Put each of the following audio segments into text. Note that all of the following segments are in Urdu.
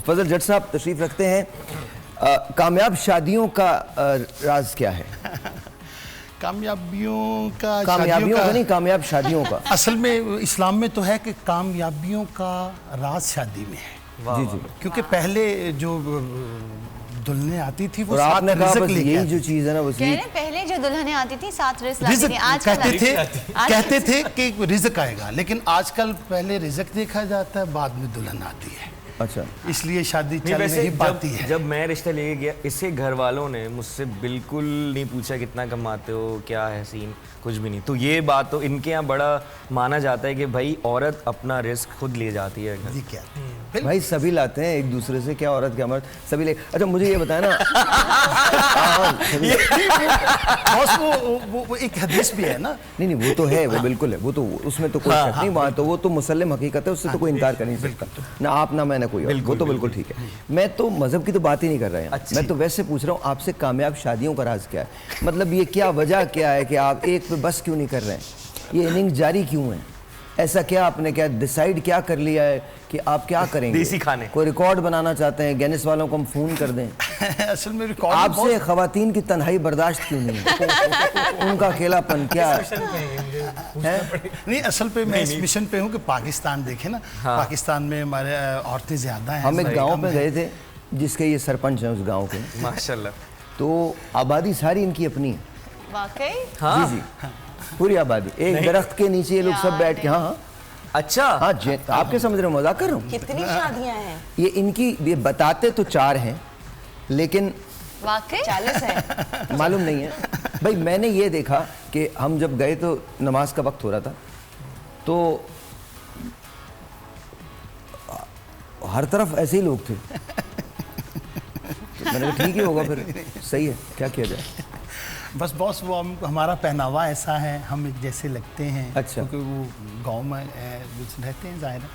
فضل جٹ صاحب تشریف رکھتے ہیں. کامیاب شادیوں کا راز کیا ہے؟ کامیابیوں کا نہیں، کامیاب شادیوں کا. اصل میں اسلام میں تو ہے کہ کامیابیوں کا راز شادی میں ہے. جی جی. کیونکہ پہلے جو دلہنیں آتی تھی وہ آپ نے کہا رزق بس لے کے یہی آتی جو چیز ہے نا وہ پہلے جو دلہنیں آتی تھی 7 رزق لاتی تھی. آج کہتے تھے کہ رزق آئے گا، لیکن آج کل پہلے رزق دیکھا جاتا ہے، بعد میں دلہن آتی ہے. اچھا، اس لیے شادی چل نہیں پاتی ہے. جب میں رشتہ لے کے گیا، اس کے گھر والوں نے مجھ سے بالکل نہیں پوچھا کتنا کماتے ہو، کیا ہے سین، کچھ بھی نہیں. تو یہ بات تو ان کے یہاں بڑا مانا جاتا ہے کہ بھائی عورت اپنا رزق خود لے جاتی ہے. جی کیا بھائی سبھی لاتے ہیں ایک دوسرے سے، کیا عورت کیا مرد سبھی لے. اچھا مجھے یہ بتائیں نا، وہ ایک حدیث بھی ہے نا. نہیں وہ تو ہے، وہ بالکل ہے، وہ تو اس میں تو کوئی شک نہیں. وہاں تو وہ تو مسلم حقیقت ہے، اس سے تو کوئی انکار کر نہیں سکتا. نہ آپ نہ میں نہ کوئی، وہ تو بالکل ٹھیک ہے. میں تو مذہب کی تو بات ہی نہیں کر رہا ہوں، میں تو ویسے پوچھ رہا ہوں آپ سے کامیاب شادیوں کا راز کیا ہے؟ مطلب یہ کیا وجہ کیا ہے کہ آپ ایک پہ بس کیوں نہیں کر رہے ہیں؟ یہ اننگ جاری کیوں ہے؟ ایسا کیا آپ نے کیا ڈیسائیڈ کیا کر لیا ہے کہ آپ کیا کریں گے؟ دیسی کھانے. کوئی ریکارڈ بنانا چاہتے ہیں؟ گینس والوں کو ہم فون کر دیں؟ اصل میں ریکارڈ آپ سے خواتین کی تنہائی برداشت کیوں نہیں ہے؟ ان کا اکیلا پن کیا ہے؟ نہیں، اصل پہ میں اس مشن پہ ہوں کہ پاکستان دیکھیں نا، پاکستان میں ہمارے عورتیں زیادہ ہیں. ہم ایک گاؤں پہ گئے تھے جس کے یہ سرپنچ ہیں اس گاؤں کے، ماشاءاللہ. تو آبادی ساری ان کی اپنی ہے. واقعی؟ جی جی، پوری آبادی. ایک درخت کے نیچے یہ لوگ سب بیٹھ کے. ہاں اچھا، ہاں جی. آپ کیا سمجھ رہے ہو؟ مذاق کر رہا ہوں. کتنی شادیاں ہیں یہ ان کی، یہ بتاتے تو 4 ہیں لیکن واقعی 40 ہیں، معلوم نہیں ہے. بھائی میں نے یہ دیکھا کہ ہم جب گئے تو نماز کا وقت ہو رہا تھا، تو ہر طرف ایسے ہی لوگ تھے. میں نے کہا ٹھیک ہی ہوگا، پھر صحیح ہے، کیا کیا جائے. بس باس وہ ہمارا پہناوا ایسا ہے، ہم ایک جیسے لگتے ہیں. اچھا. کیونکہ وہ گاؤں میں رہتے ہیں ظاہر ہے.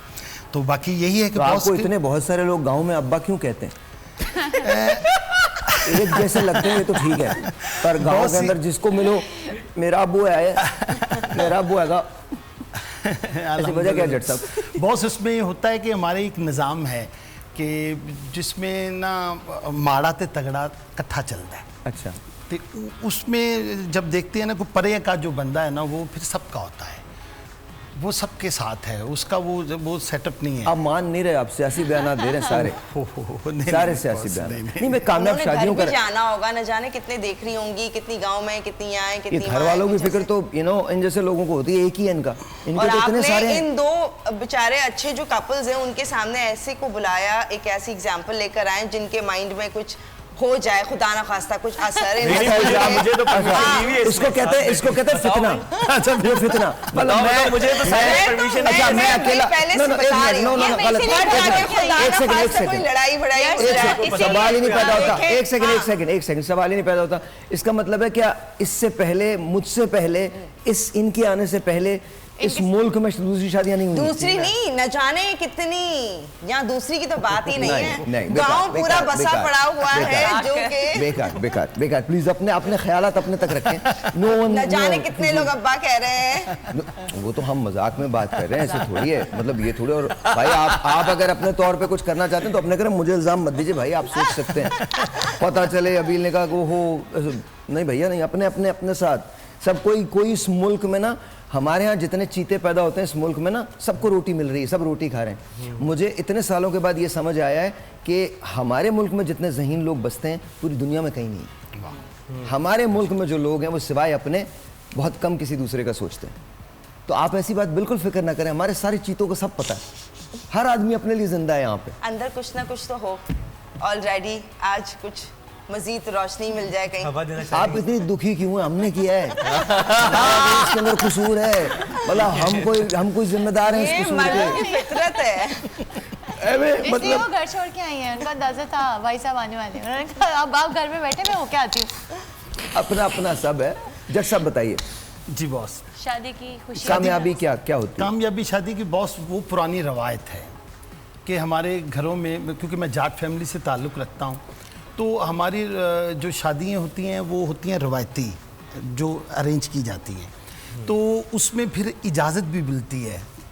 تو باقی یہی ہے کہ آپ کو اتنے بہت سارے لوگ گاؤں میں ابا کیوں کہتے ہیں؟ ایک جیسے لگتے ہیں تو ٹھیک ہے، پر گاؤں کے اندر جس کو ملو میرا ابو ہے، میرا ابو ہے گا، ایسی وجہ کیا جٹ صاحب؟ باس اس میں یہ ہوتا ہے کہ ہمارے ایک نظام ہے کہ جس میں نا ماڑا تے تگڑا کٹھا چلتا ہے. اچھا. اس میں جب دیکھتے ہیں نا کوئی پرے کا جو بندہ ہے نا وہ پھر سب کا ہوتا ہے، وہ سب کے ساتھ ہے، اس کا وہ سیٹ اپ نہیں ہے. آپ مان نہیں رہے، آپ سیاسی بیانات دے رہے ہیں سارے سیاسی بیانات. نہیں میں کامیاب شادیوں کا جانا ہوگا، نہ جانے کتنے دیکھ رہی ہوں گی، کتنی گاؤں میں، کتنی یہاں ہیں، کتنی گھر والوں کی فکر تو ان جیسے لوگوں کو ہوتی ہے. ایک ہی ہے ان کا، ان کے تو اتنے سارے ہیں. ان 2 بیچارے اچھے جو کپلز ہیں ان کے سامنے ایسے کو بلایا، ایک ایسی ایگزامپل لے کر آئیں جن کے مائنڈ میں کچھ ہو جائے، خدا نہ خواستہ کچھ اثر. اس کو کہتے ہیں فتنہ. اچھا یہ فتنہ، مطلب میں اکیلا. سوال ہی نہیں پیدا ہوتا. ایک سیکنڈ سوال ہی نہیں پیدا ہوتا. اس کا مطلب ہے کیا اس سے پہلے، مجھ سے پہلے، ان کے آنے سے پہلے اس ملک میں دوسری شادیاں نہیں ہوئی؟ دوسری نہیں، نہ جانے کتنی. یہاں دوسری کی تو بات ہی نہیں ہے. گاؤں پورا بسا پڑا ہوا ہے جو کہ بیکار. پلیز اپنے خیالات اپنے تک رکھیں. نہ جانے کتنے لوگ ابا کہہ رہے ہیں. وہ تو ہم مذاق میں بات کر رہے ہیں، ایسے تھوڑی ہے. مطلب یہ تھوڑی. اور بھائی آپ اگر اپنے طور پہ کچھ کرنا چاہتے ہیں تو اپنے کریں، مجھے الزام مت دیجیے بھائی. آپ سوچ سکتے ہیں، پتہ چلے ابھی نے کہا کہ وہ نہیں بھیا نہیں. اپنے ساتھ سب کوئی اس ملک میں نا، ہمارے ہاں جتنے چیتے پیدا ہوتے ہیں اس ملک میں نا، سب کو روٹی مل رہی ہے، سب روٹی کھا رہے ہیں. مجھے اتنے سالوں کے بعد یہ سمجھ آیا ہے کہ ہمارے ملک میں جتنے ذہین لوگ بستے ہیں پوری دنیا میں کہیں نہیں. ہمارے ملک میں جو لوگ ہیں وہ سوائے اپنے بہت کم کسی دوسرے کا سوچتے ہیں. تو آپ ایسی بات بالکل فکر نہ کریں. ہمارے سارے چیتوں کو سب پتہ ہے، ہر آدمی اپنے لیے زندہ ہے یہاں پہ. اندر کچھ نہ کچھ تو ہو آلریڈی. آج کچھ مزید روشنی مل جائے کہیں. آپ اتنی دکھی کیوں ہیں؟ ہم نے کیا ہے، اس کے اندر قصور ہے. مطلب ہم کوئی ذمہ دار ہیں اس قصور کے. فطرت ہے. اس لیے وہ گھر چھوڑ کے آئی ہیں. ان کا اندازہ تھا بھائی صاحب آنے والے ہیں. اب آپ گھر میں بیٹھے، میں ہو کے آتی ہوں. اپنا سب ہے. جج صاحب بتائیے. جی باس، شادی کی خوشی، کامیابی کیا ہوتی ہے؟ کامیابی شادی کی باس وہ پرانی روایت ہے کہ ہمارے گھروں میں، کیونکہ میں جاٹ فیملی سے تعلق رکھتا ہوں، تو ہماری جو شادیاں ہوتی ہیں وہ ہوتی ہیں روایتی، جو ارینج کی جاتی ہیں. تو اس میں پھر اجازت بھی ملتی ہے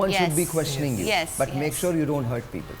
one should be Yes. questioning you, Yes, but make yes. sure you don't hurt people.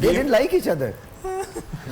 they didn't like each other.